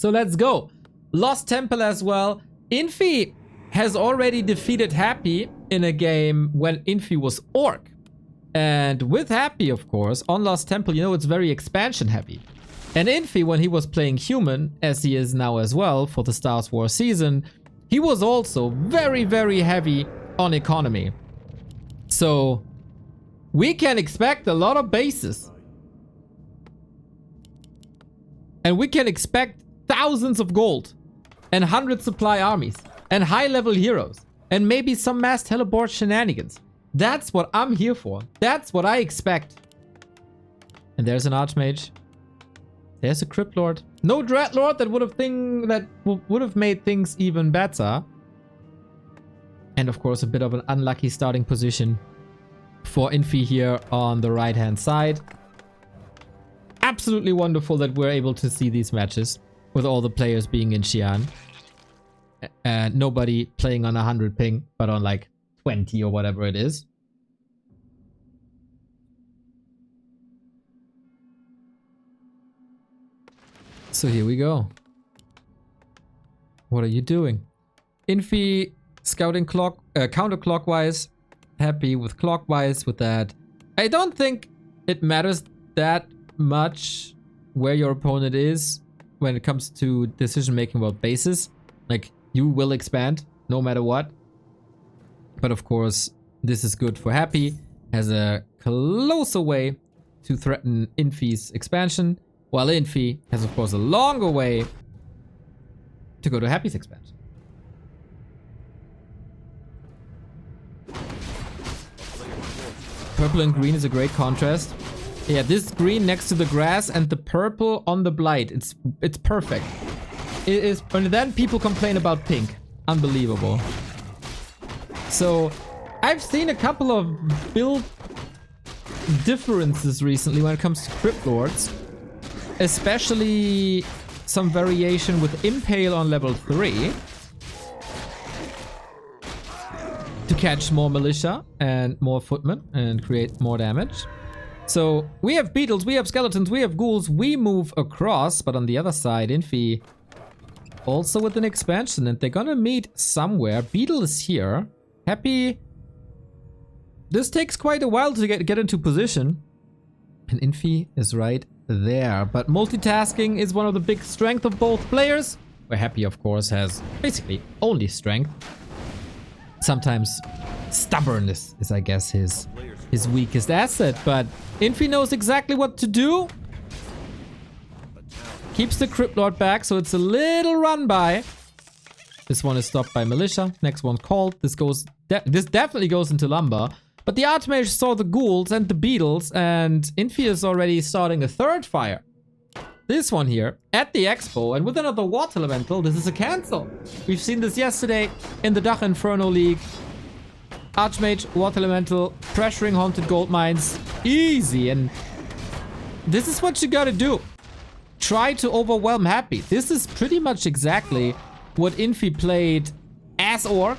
So let's go. Lost Temple as well. Infi has already defeated Happy in a game when Infi was Orc. And with Happy, of course, on Lost Temple, you know, it's very expansion heavy. And Infi, when he was playing human, as he is now as well for the Star Wars season, he was also very, very heavy on economy. So we can expect a lot of bases. And we can expect thousands of gold and 100 supply armies and high level heroes and maybe some mass teleport shenanigans. That's what I'm here for. That's what I expect. And there's an Archmage. There's a Crypt Lord. No Dreadlord that would have made things even better. And of course a bit of an unlucky starting position for Infi here on the right hand side. Absolutely wonderful that we're able to see these matches with all the players being in Xi'an. And nobody playing on 100 ping, but on like 20 or whatever it is. So here we go. What are you doing? Infi scouting counterclockwise. Happy with clockwise with that. I don't think it matters that much where your opponent is when it comes to decision making about bases. Like, you will expand no matter what. But of course, this is good for Happy. Has a closer way to threaten Infi's expansion, while Infi has of course a longer way to go to Happy's expansion. Purple and green is a great contrast. Yeah, this green next to the grass and the purple on the blight. It's perfect. It is, and then people complain about pink. Unbelievable. So, I've seen a couple of build differences recently when it comes to Crypt Lords. Especially some variation with Impale on level 3. To catch more militia and more footmen and create more damage. So we have beetles, we have skeletons, we have ghouls, we move across, but on the other side, Infi also with an expansion, and they're gonna meet somewhere. Beetle is here. Happy. This takes quite a while to get into position. And Infi is right there. But multitasking is one of the big strengths of both players. Where Happy, of course, has basically only strength. Sometimes stubbornness is, I guess, his weakest asset, but Infi knows exactly what to do. Keeps the Crypt Lord back, so it's a little run by. This one is stopped by militia. Next one called. This definitely goes into lumber. But the Archmage saw the ghouls and the beetles, and Infi is already starting a third fire. This one here at the expo, and with another water elemental. This is a cancel. We've seen this yesterday in the Dach Inferno League. Archmage, water elemental, pressuring haunted gold mines. Easy. And this is what you gotta do. Try to overwhelm Happy. This is pretty much exactly what Infi played as Orc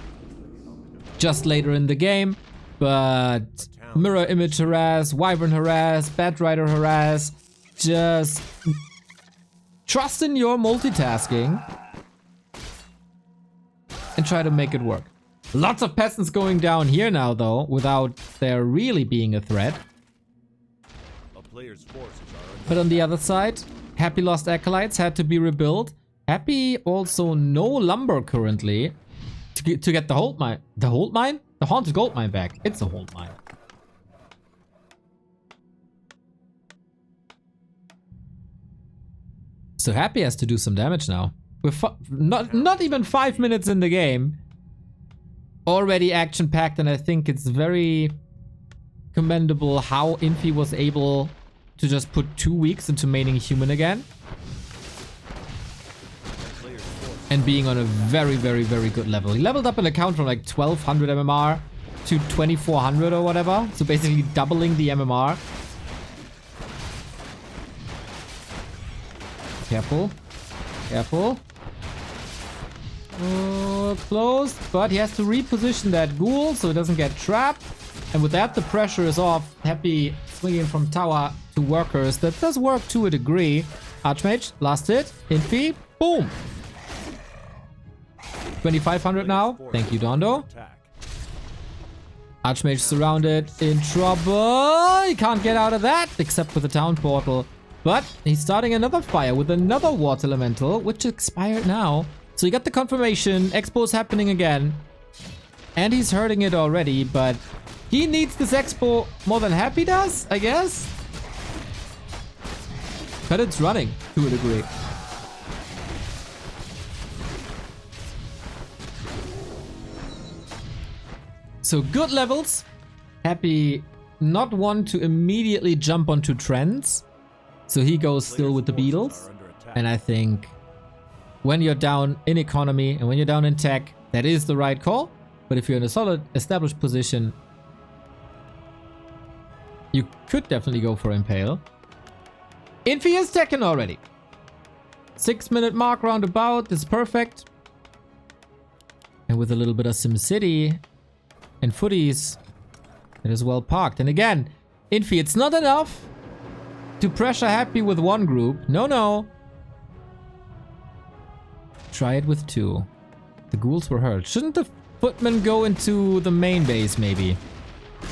just later in the game. But mirror image harass, wyvern harass, bat rider harass. Just trust in your multitasking and try to make it work. Lots of peasants going down here now, though, without there really being a threat. But on the other side, Happy lost acolytes, had to be rebuilt. Happy also no lumber currently to get the hold mine. The hold mine? The haunted gold mine back. It's a hold mine. So Happy has to do some damage now. We're not even 5 minutes in the game. Already action-packed, and I think it's very commendable how Infi was able to just put 2 weeks into maining human again. And being on a very, very, very good level. He leveled up an account from like 1200 MMR to 2400 or whatever. So basically doubling the MMR. Careful. Careful. Close, but he has to reposition that ghoul so it doesn't get trapped. And with that, the pressure is off. Happy swinging from tower to workers. That does work to a degree. Archmage, last hit. Infi, Boom. 2,500 now. Thank you, Dondo. Archmage surrounded, in trouble. He can't get out of that, except with the town portal. But he's starting another fire with another water elemental, which expired now. So you got the confirmation. Expo's happening again. And he's hurting it already, but he needs this expo more than Happy does, I guess. But it's running to a degree. So good levels. Happy not one to immediately jump onto trends. So he goes still with the beetles. And I think when you're down in economy and when you're down in tech, that is the right call. But if you're in a solid established position, you could definitely go for Impale. Infi is taken already. 6-minute mark roundabout is perfect. And with a little bit of SimCity and footies, it is well parked. And again, Infi, it's not enough to pressure Happy with one group. No, no. Try it with two. The ghouls were hurt. Shouldn't the footman go into the main base, maybe?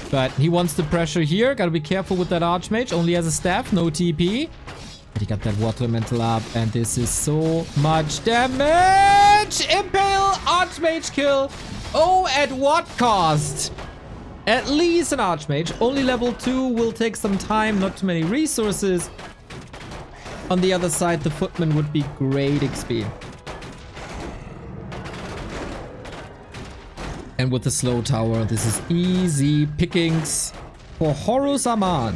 But he wants the pressure here. Gotta be careful with that Archmage. Only has a staff, no TP. But he got that water elemental up, and this is so much damage! Impale, Archmage kill. Oh, at what cost? At least an Archmage. Only level 2 will take some time, not too many resources. On the other side, the footman would be great XP. And with the slow tower, this is easy pickings for Horus Aman.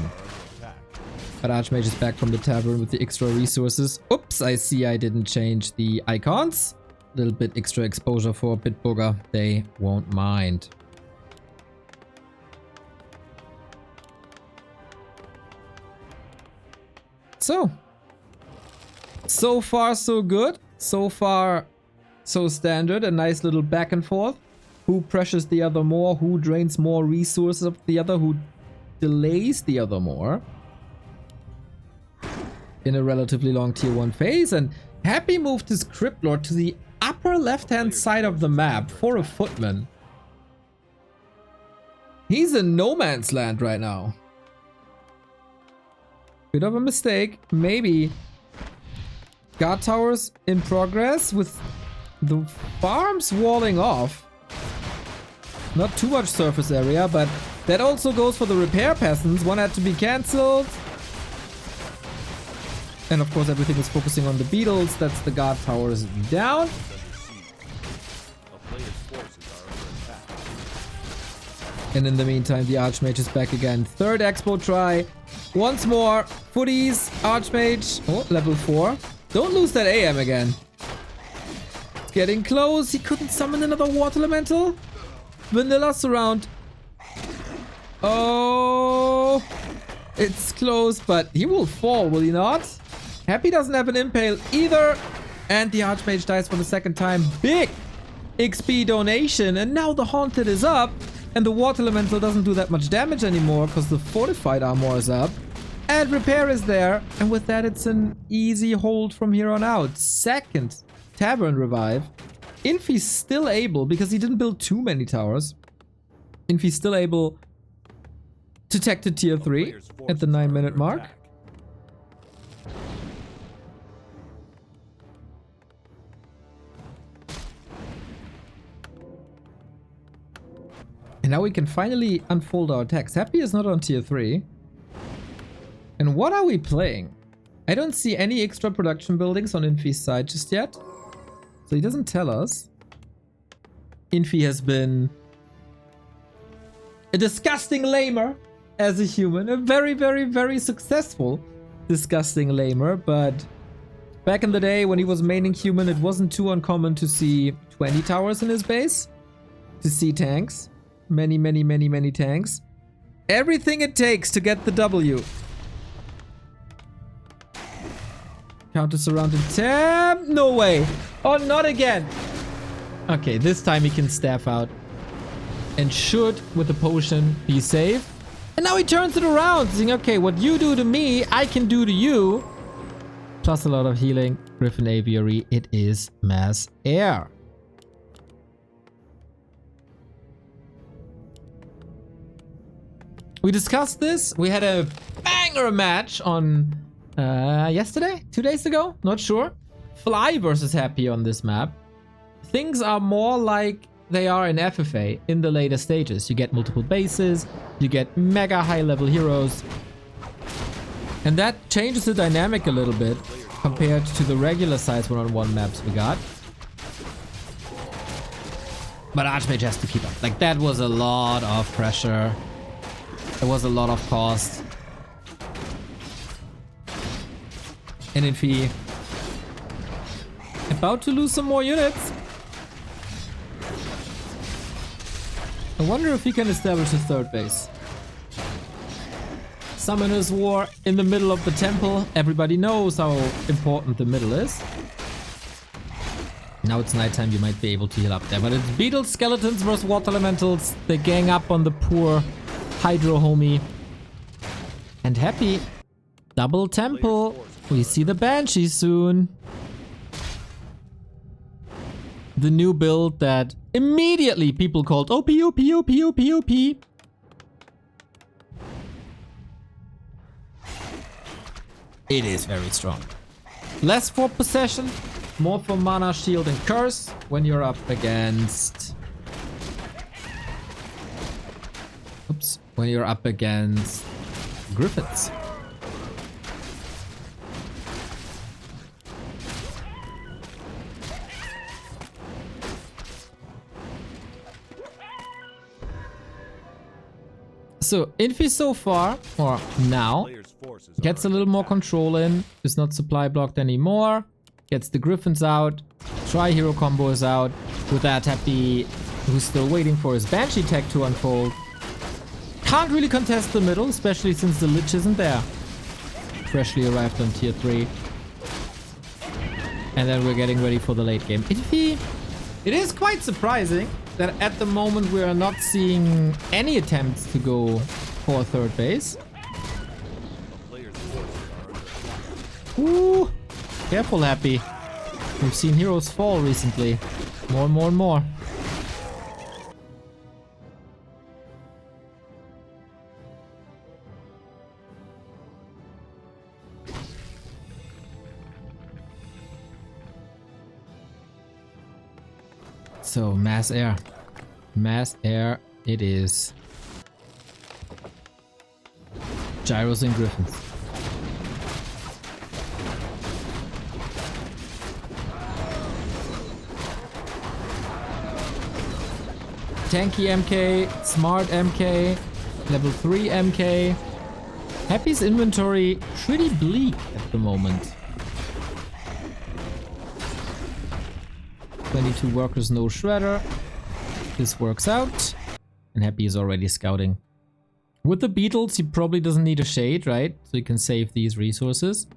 But Archmage is back from the tavern with the extra resources. Oops, I see I didn't change the icons. A little bit extra exposure for Bitburger. They won't mind. So far so good. So far so standard. A nice little back and forth. Who pressures the other more? Who drains more resources of the other? Who delays the other more? In a relatively long tier 1 phase. And Happy moved his Crypt Lord to the upper left-hand side of the map for a footman. He's in no man's land right now. Bit of a mistake. Maybe. Guard towers in progress with the farms walling off. Not too much surface area, but that also goes for the repair peasants. One had to be cancelled. And of course everything is focusing on the beetles. That's the guard towers down. And in the meantime, the Archmage is back again. Third expo try. Once more. Footies. Archmage. Oh, level 4. Don't lose that AM again. It's getting close. He couldn't summon another water elemental. Vanilla surround. Oh. It's close, but he will fall, will he not? Happy doesn't have an impale either. And the Archmage dies for the second time. Big XP donation. And now the Haunted is up. And the water elemental doesn't do that much damage anymore because the fortified armor is up. And repair is there. And with that, it's an easy hold from here on out. Second tavern revive. Infi's still able, because he didn't build too many towers. Infi's still able to tech to tier 3 at the 9-minute mark. And now we can finally unfold our attacks. Happy is not on tier 3. And what are we playing? I don't see any extra production buildings on Infi's side just yet. So he doesn't tell us. Infi has been a disgusting lamer as a human. A very, very, very successful disgusting lamer. But back in the day when he was maining human, it wasn't too uncommon to see 20 towers in his base. To see tanks. Many, many, many, many tanks. Everything it takes to get the W. Counter surrounded tab. No way. Oh, not again. Okay, this time he can staff out. And should, with the potion, be safe. And now he turns it around, saying, okay, what you do to me, I can do to you. Plus a lot of healing. Griffin Aviary, it is Mass Air. We discussed this. We had a banger match on yesterday? 2 days ago? Not sure. Fly versus Happy on this map. Things are more like they are in FFA in the later stages. You get multiple bases, you get mega high level heroes. And that changes the dynamic a little bit compared to the regular size 1-on-1 maps we got. But Archmage has to keep up. Like, that was a lot of pressure. There was a lot of cost. And Infi about to lose some more units. I wonder if he can establish his third base. Summoner's War in the middle of the temple. Everybody knows how important the middle is. Now it's nighttime, you might be able to heal up there. But it's beetles, skeletons versus water elementals. They gang up on the poor Hydro homie. And Happy. Double temple. We see the Banshee soon. The new build that immediately people called OP, OP, OP, OP, OP. It is very strong. Less for possession, more for mana, shield, and curse when you're up against... Oops. When you're up against Griffins. So, Infi so far, or now, gets a little more control in, is not supply blocked anymore, gets the Griffins out, Tri-Hero combo is out, with that Happy, who's still waiting for his Banshee tech to unfold. Can't really contest the middle, especially since the Lich isn't there. Freshly arrived on tier 3. And then we're getting ready for the late game. Infi, it is quite surprising that at the moment we are not seeing any attempts to go for a third base. Ooh, careful, Happy. We've seen heroes fall recently. More and more and more. So, Mass Air. Mass Air it is. Gyros and Griffins. Tanky MK, Smart MK, Level 3 MK. Happy's inventory pretty bleak at the moment. 22 workers, no shredder. This works out. And Happy is already scouting. With the beetles, he probably doesn't need a shade, right? So he can save these resources.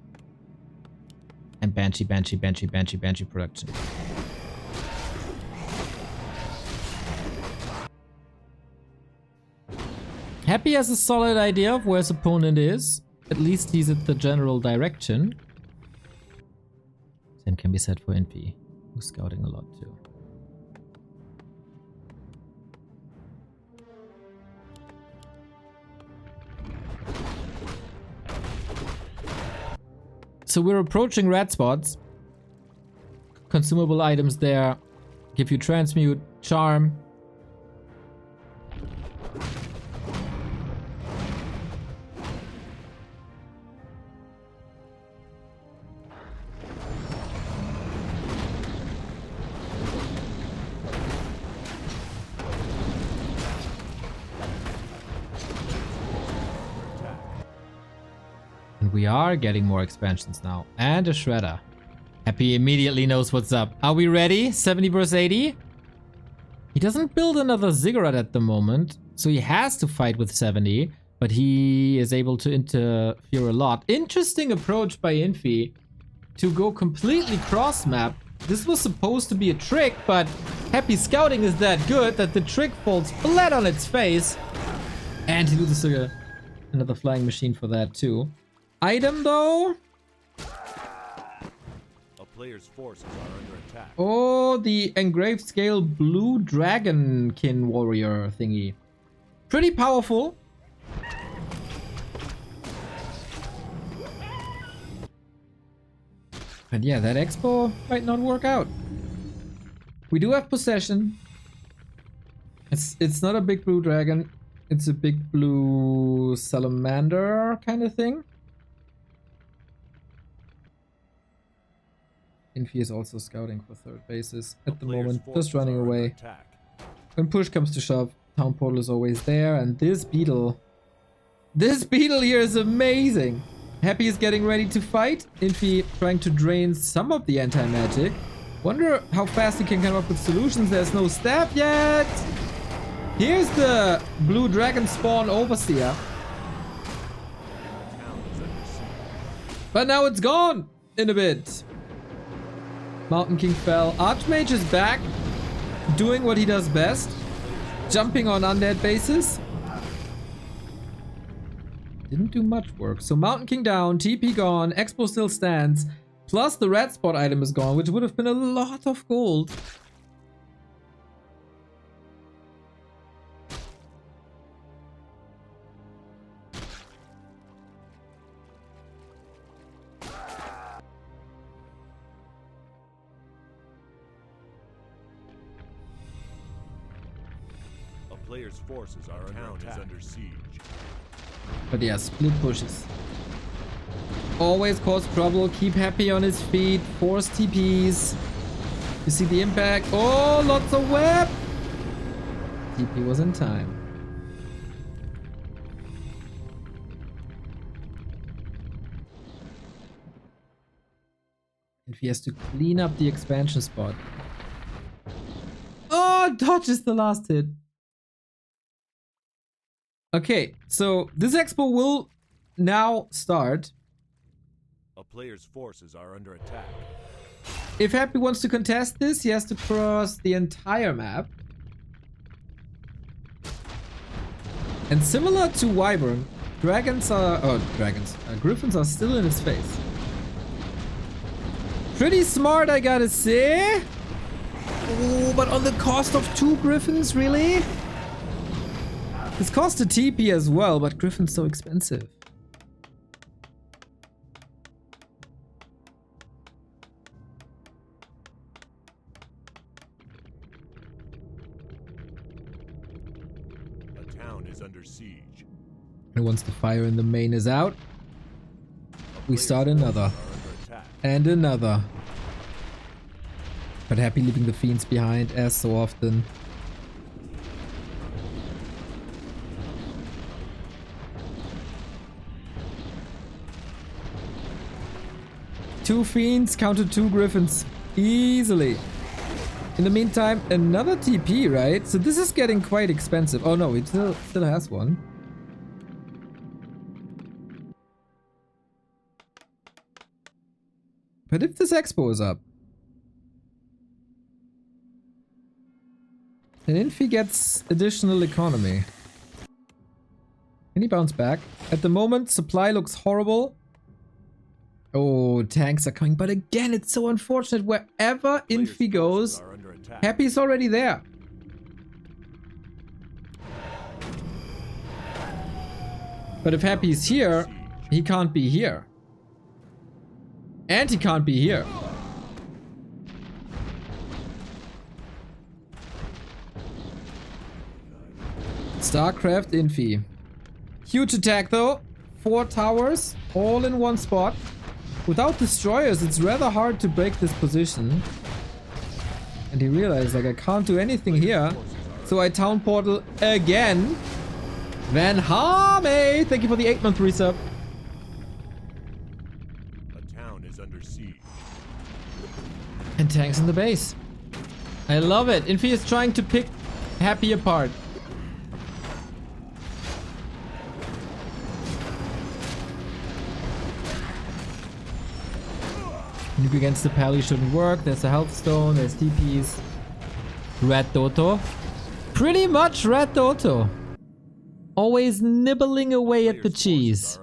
And Banshee, Banshee, Banshee, Banshee, Banshee production. Happy has a solid idea of where his opponent is. At least he's at the general direction. Same can be said for Infi, who's scouting a lot too. So we're approaching red spots. Consumable items there give you transmute, charm. We are getting more expansions now. And a shredder. Happy immediately knows what's up. Are we ready? 70 versus 80? He doesn't build another ziggurat at the moment, so he has to fight with 70, but he is able to interfere a lot. Interesting approach by Infi to go completely cross-map. This was supposed to be a trick, but Happy scouting is that good that the trick falls flat on its face. And he loses another flying machine for that too. Item though? player's forces are under attack. Oh, the engraved scale blue dragonkin warrior thingy. Pretty powerful. But yeah, that expo might not work out. We do have possession. It's not a big blue dragon. It's a big blue salamander kind of thing. Infi is also scouting for third bases at the moment, just running away. When push comes to shove, town portal is always there, and this beetle here is amazing. Happy is getting ready to fight. Infi trying to drain some of the anti-magic. Wonder how fast he can come up with solutions. There's no staff yet. Here's the blue dragon spawn overseer. But now it's gone in a bit. Mountain King fell. Archmage is back, doing what he does best. Jumping on undead bases. Didn't do much work. So Mountain King down, TP gone, Expo still stands. Plus the red spot item is gone, which would have been a lot of gold. Player's forces are under siege. But yeah, split pushes. Always cause trouble. Keep Happy on his feet. Force TPs. You see the impact. Oh, lots of web. TP was in time. And he has to clean up the expansion spot. Oh, dodges the last hit. Okay, so this expo will now start. A player's forces are under attack. If Happy wants to contest this, he has to cross the entire map. And similar to Wyvern, griffins are still in his face. Pretty smart, I gotta say. Oh, but on the cost of 2 griffins, really? This cost a TP as well, but Griffin's so expensive. A town is under siege. And once the fire in the main is out, we start another. And another. But Happy leaving the fiends behind as so often. Two fiends counter 2 griffins easily. In the meantime, another TP, right? So this is getting quite expensive. Oh no, it still has one. But if this expo is up, then Infi gets additional economy. Can he bounce back? At the moment, supply looks horrible. Oh, tanks are coming, but again, it's so unfortunate. Wherever Infi goes, Happy's already there. But if Happy's here, he can't be here. And he can't be here. StarCraft Infi. Huge attack though. 4 towers, all in one spot. Without destroyers, it's rather hard to break this position. And he realized, like, I can't do anything here. So I town portal again. Van Hame! Thank you for the 8-month resub. A town is under siege. And tanks in the base. I love it. Infi is trying to pick Happy apart. Nuke against the pally shouldn't work. There's a health stone, there's TPs. Red Doto. Pretty much Red Doto. Always nibbling away at the cheese.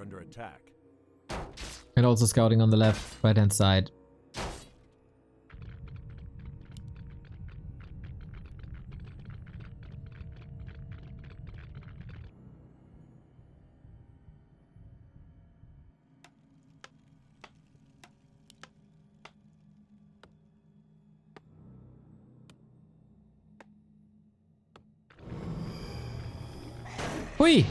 And also scouting on the left, right hand side. Hui!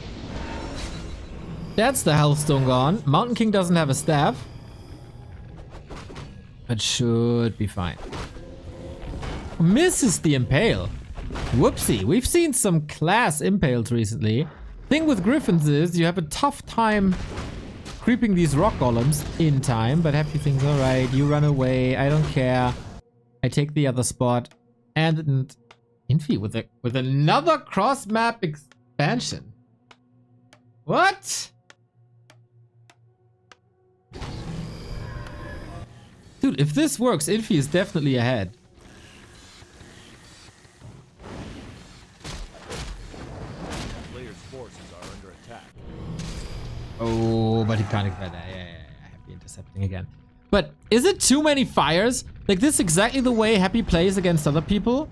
That's the Hellstone gone. Mountain King doesn't have a staff. But should be fine. Misses the Impale. Whoopsie. We've seen some class Impales recently. Thing with Griffins is you have a tough time creeping these rock golems in time. But Happy thinks, alright, you run away. I don't care. I take the other spot. And Infi with another cross-map expansion. What? Dude, if this works, Infi is definitely ahead. Players' forces are under attack. Oh, but he can't expect that. Yeah. Happy intercepting again. But is it too many fires? Like, this is exactly the way Happy plays against other people.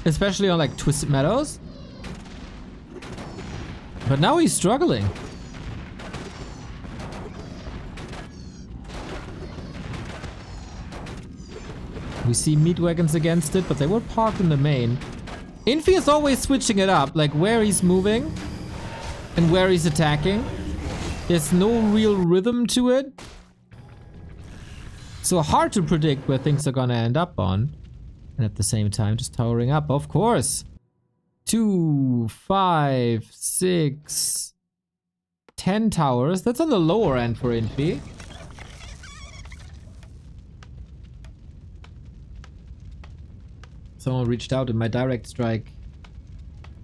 Especially on, like, Twisted Meadows. But now he's struggling. We see meat wagons against it, but they were parked in the main. Infi is always switching it up, like where he's moving and where he's attacking. There's no real rhythm to it. So hard to predict where things are gonna end up on. And at the same time, just towering up, of course. 2, 5, 6, 10 towers. That's on the lower end for Infi. Someone reached out in my direct strike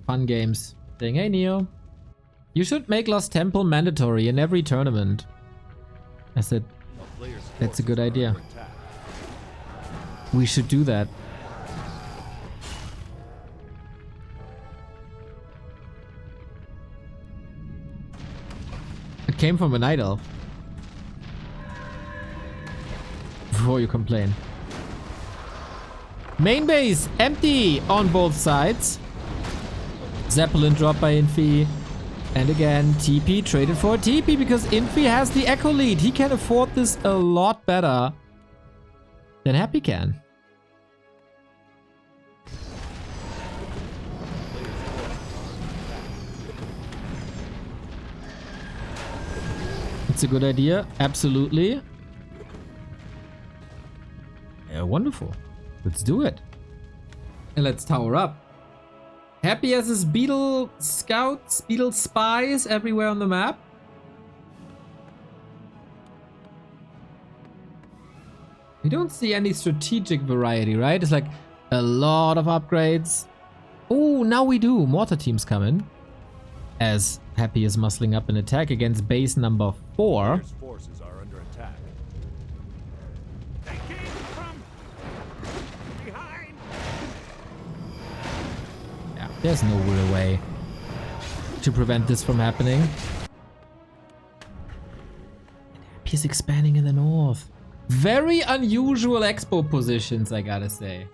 fun games saying, hey Neo, you should make Lost Temple mandatory in every tournament. I said, that's a good idea. We should do that. It came from a night elf. Before you complain. Main base empty on both sides. Zeppelin dropped by Infi. And again, TP traded for a TP because Infi has the Echo lead. He can afford this a lot better than Happy can. It's a good idea. Absolutely. Yeah, wonderful. Let's do it. And let's tower up. Happy has his beetle scouts, beetle spies everywhere on the map. We don't see any strategic variety, right? It's like a lot of upgrades. Oh, now we do. Mortar teams come in. As Happy is muscling up an attack against base number 4. Players' forces are under attack. There's no real way to prevent this from happening. And Happy's expanding in the north. Very unusual expo positions, I gotta say.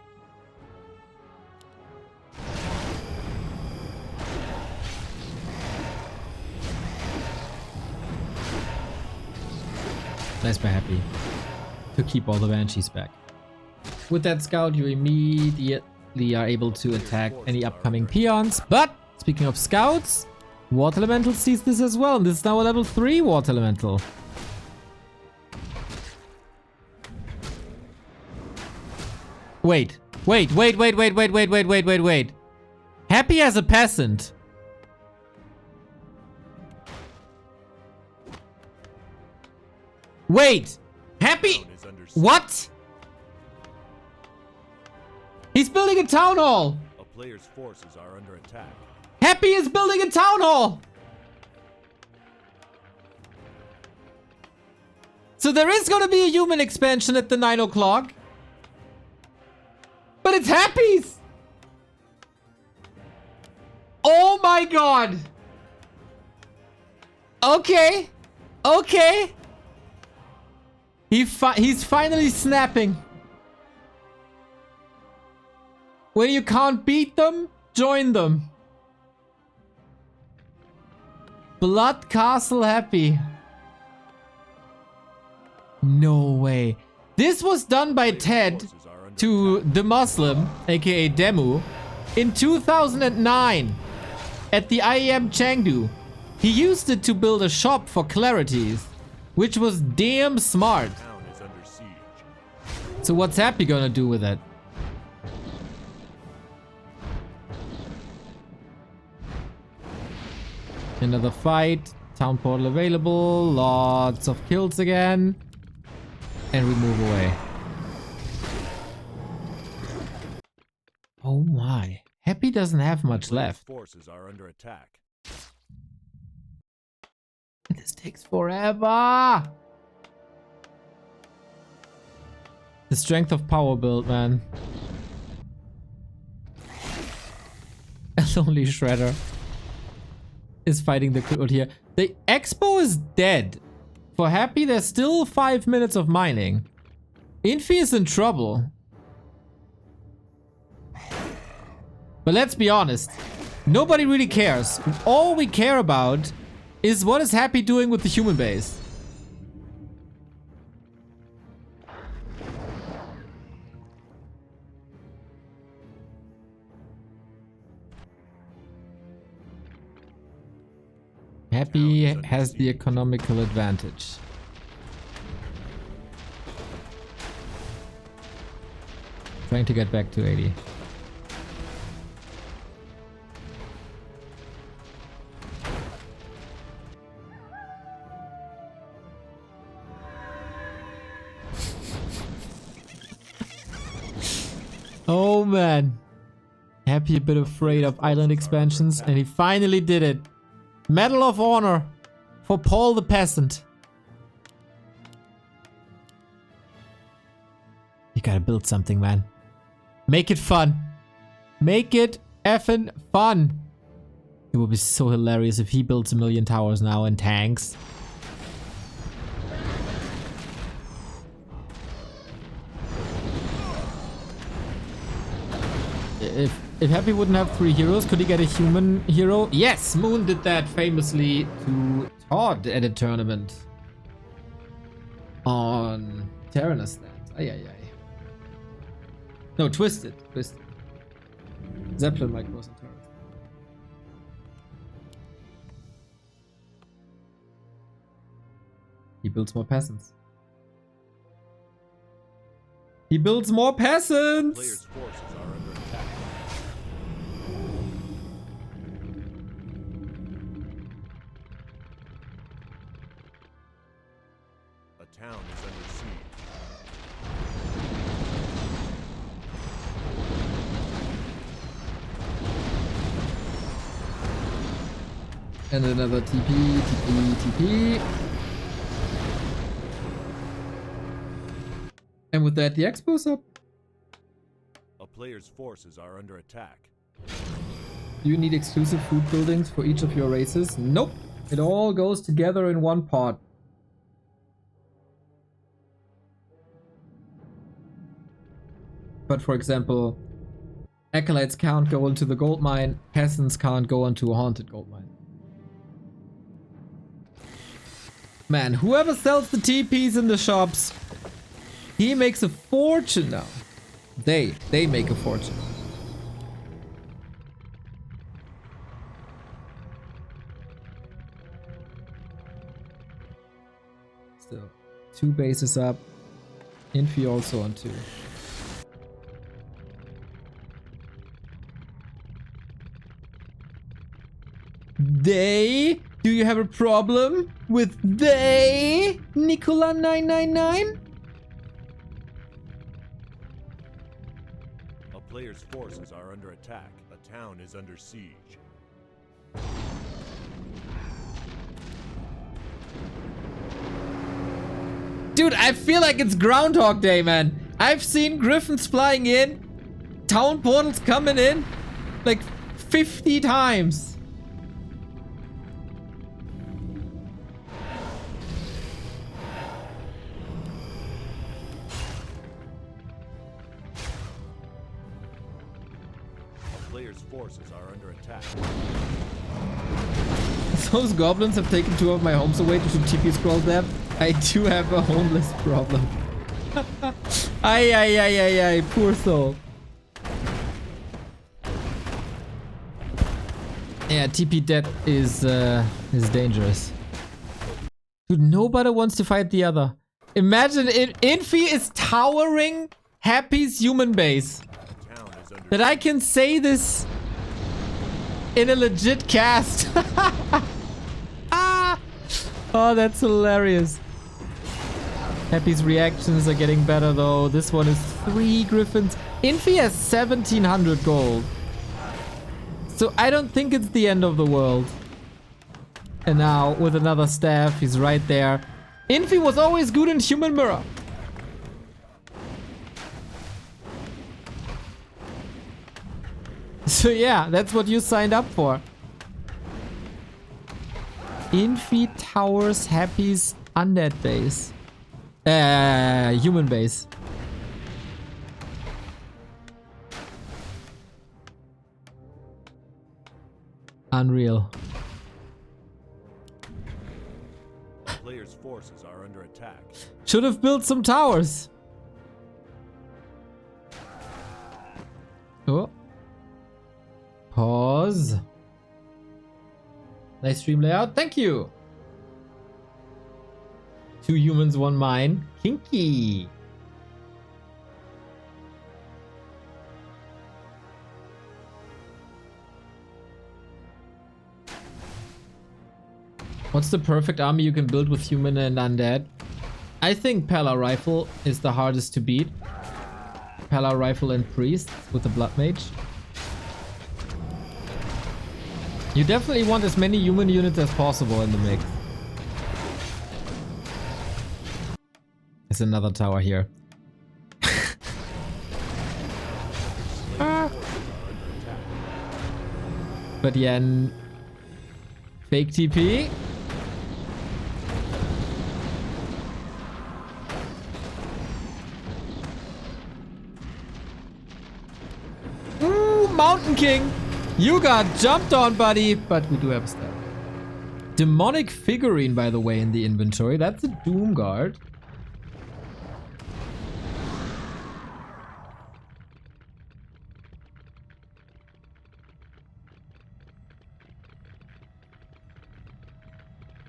Nice by Happy to keep all the Banshees back. With that scout, you immediately are able to attack any upcoming peons. But speaking of scouts, Water Elemental sees this as well. And this is now a level 3 Water Elemental. Wait. Happy as a peasant. Wait. Happy. What? He's building a town hall. A player's forces are under attack. Happy is building a town hall. So there is going to be a human expansion at the 9 o'clock. But it's Happy's. Oh my god. Okay. Okay. He's finally snapping. When you can't beat them, join them. Blood Castle Happy. No way. This was done by Ted to the Muslim, aka Demu, in 2009. at the IEM Chengdu. He used it to build a shop for clarities, which was damn smart. Town is under siege. So what's Happy gonna do with it? Another fight. Town portal available. Lots of kills again. And we move away. Oh my. Happy doesn't have much left. Forces are under attack. This takes forever. The strength of power build, man. A lonely shredder is fighting the crowd here. The expo is dead. For Happy, there's still 5 minutes of mining. Infi is in trouble. But let's be honest. Nobody really cares. All we care about is what is Happy doing with the human base. Happy has the economical advantage. Trying to get back to 80. Oh man. Happy a bit afraid of island expansions, and he finally did it. Medal of Honor for Paul the Peasant. You gotta build something, man. Make it fun. Make it effing fun. It would be so hilarious if he builds 1,000,000 towers now and tanks. If Happy wouldn't have 3 heroes, could he get a human hero? Yes, Moon did that famously to Todd at a tournament on Terranos land. Ay, ay, ay. No, Twisted. Zeppelin might was on Terranos. He builds more peasants. He builds more peasants! Players' forces are under attack. A town is under siege. And another TP. And with that, the expo's up. A player's forces are under attack. Do you need exclusive food buildings for each of your races? Nope. It all goes together in one pot. But for example, acolytes can't go into the gold mine, peasants can't go into a haunted gold mine. Man, whoever sells the TPs in the shops, he makes a fortune now. They make a fortune. Still, 2 bases up. Infi also on 2. They? Do you have a problem with they? Nicola 999? A player's forces are under attack. A town is under siege. Dude, I feel like it's Groundhog Day, man. I've seen griffins flying in, town portals coming in, like 50 times. Players' forces are under attack. Those goblins have taken 2 of my homes away to TP scroll them. I do have a homeless problem. Ay, poor soul. Yeah, TP dead is dangerous. Dude, nobody wants to fight the other. Imagine Infi is towering Happy's human base. That I can say this in a legit cast. Ah! Oh, that's hilarious. Happy's reactions are getting better though. This one is 3 griffins. Infi has 1700 gold. So I don't think it's the end of the world. And now with another staff, he's right there. Infi was always good in Human Mirror. So yeah, that's what you signed up for. Infi towers Happy's Undead base. Human base. Unreal. Players' forces are under attack. Should have built some towers. Oh. Pause. Nice stream layout. Thank you. 2 humans, 1 mine. Kinky. What's the perfect army you can build with human and undead? I think Pala Rifle is the hardest to beat. Pala Rifle and Priest with the Blood Mage. You definitely want as many human units as possible in the mix. There's another tower here. But yeah, fake TP. Ooh, Mountain King. You got jumped on, buddy. But we do have a staff. Demonic figurine, by the way, in the inventory. That's a Doom Guard.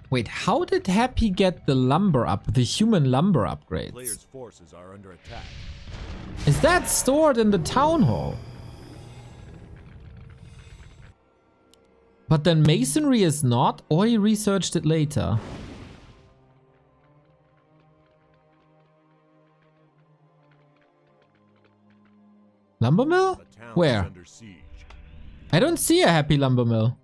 Wait, how did Happy get the lumber up, the human lumber upgrades? Players' forces are under attack. Is that stored in the town hall? But then masonry is not, or he researched it later. Lumber mill? Where? I don't see a Happy lumber mill.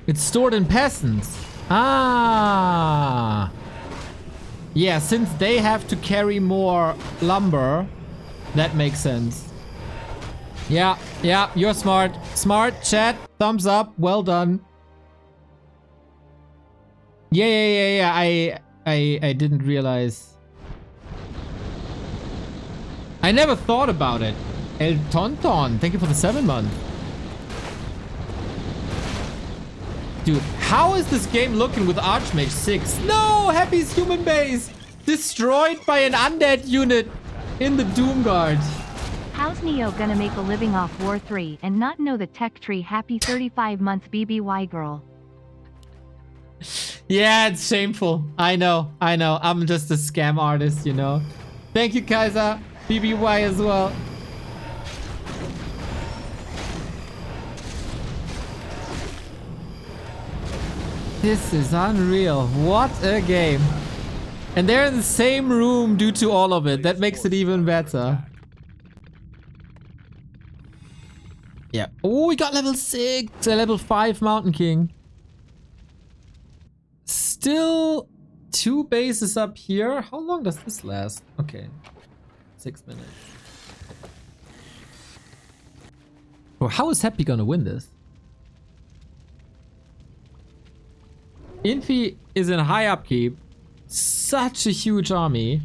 It's stored in peasants. Ah. Yeah, since they have to carry more lumber, that makes sense. Yeah, you're smart. Smart, chat. Thumbs up. Well done. Yeah. I didn't realize. I never thought about it. El Tonton, thank you for the 7 months. Dude, how is this game looking with Archmage 6? No! Happy's human base! Destroyed by an undead unit in the Doom Guard. How's Neo gonna make a living off War 3 and not know the tech tree? Happy 35-month BBY girl. Yeah, it's shameful. I know. I'm just a scam artist, you know. Thank you, Kaiser. BBY as well. This is unreal. What a game. And they're in the same room due to all of it. That makes it even better. Yeah. Oh, we got level 6. A level 5 Mountain King. Still 2 bases up here. How long does this last? Okay. 6 minutes. Bro, how is Happy gonna win this? Infi is in high upkeep. Such a huge army.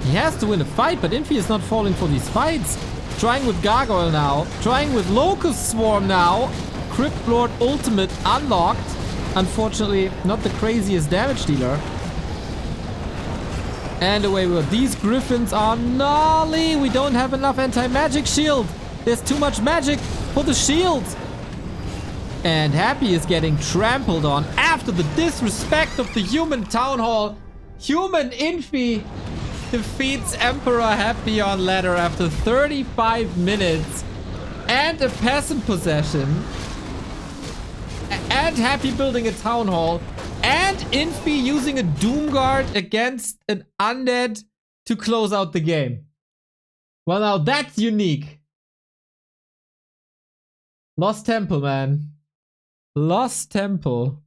He has to win a fight, but Infi is not falling for these fights. Trying with Gargoyle now. Trying with Locust Swarm now. Crypt Lord Ultimate unlocked. Unfortunately, not the craziest damage dealer. And away we go. These griffins are gnarly. We don't have enough anti-magic shield. There's too much magic for the shield. And Happy is getting trampled on after the disrespect of the human town hall. Human Infi defeats Emperor Happy on ladder after 35 minutes. And a peasant possession. And Happy building a town hall. And Infi using a Doom Guard against an Undead to close out the game. Well, now that's unique. Lost Temple, man. Lost Temple.